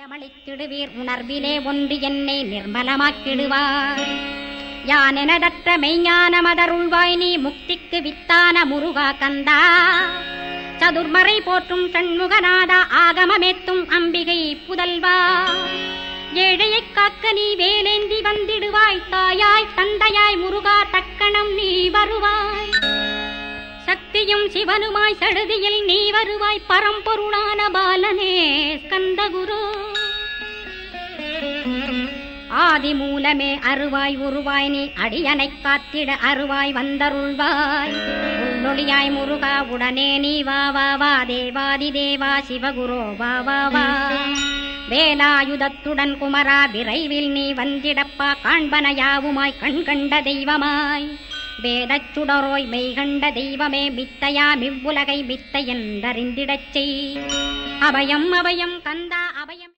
அபயமளித்திடுவீர் உணர்விலே ஒன்று என்னை நிர்மலமாக்கிடுவார். யானெனதற்ற மெய்ஞான மதருள்வாய் நீ முக்திக்கு வித்தான முருகா கந்தா. சதுர்மறை போற்றும் சண்முகநாதா ஆகமமேத்தும் அம்பிகை புதல்வா. ஏழையைக் காக்க நீ வேலேந்தி வந்திடுவாய். தாயாய் தந்தையாய் முருகா தக்கணம் நீ வருவாய். சக்தியும் சிவனுமாய் சடுதியில் நீ வருவாய். பரம்பொருளான பாலனே ஸ்கந்தகுரு. ஆதி மூலமே அருவாய் உருவாய் நீ அடியனைக் காத்திட அருவாய் வந்தருள்வாய். உள்ளொளியாய் முருகா உடனே நீ வா வா வா. தேவாதி தேவா சிவகுரோ வா வா வா. வேலாயுதத்துடன் குமரா விரைவில் நீ வந்திடப்பா. காண்பன யாவுமாய் கண்கண்ட தெய்வமாய் வேதச் சுடரோய் மெய்கண்ட தெய்வமே மித்தையாம் இவ்வுலகை மித்தை என்றறிந்திடச் செய். அபயம் அபயம் கந்தா அபயம்.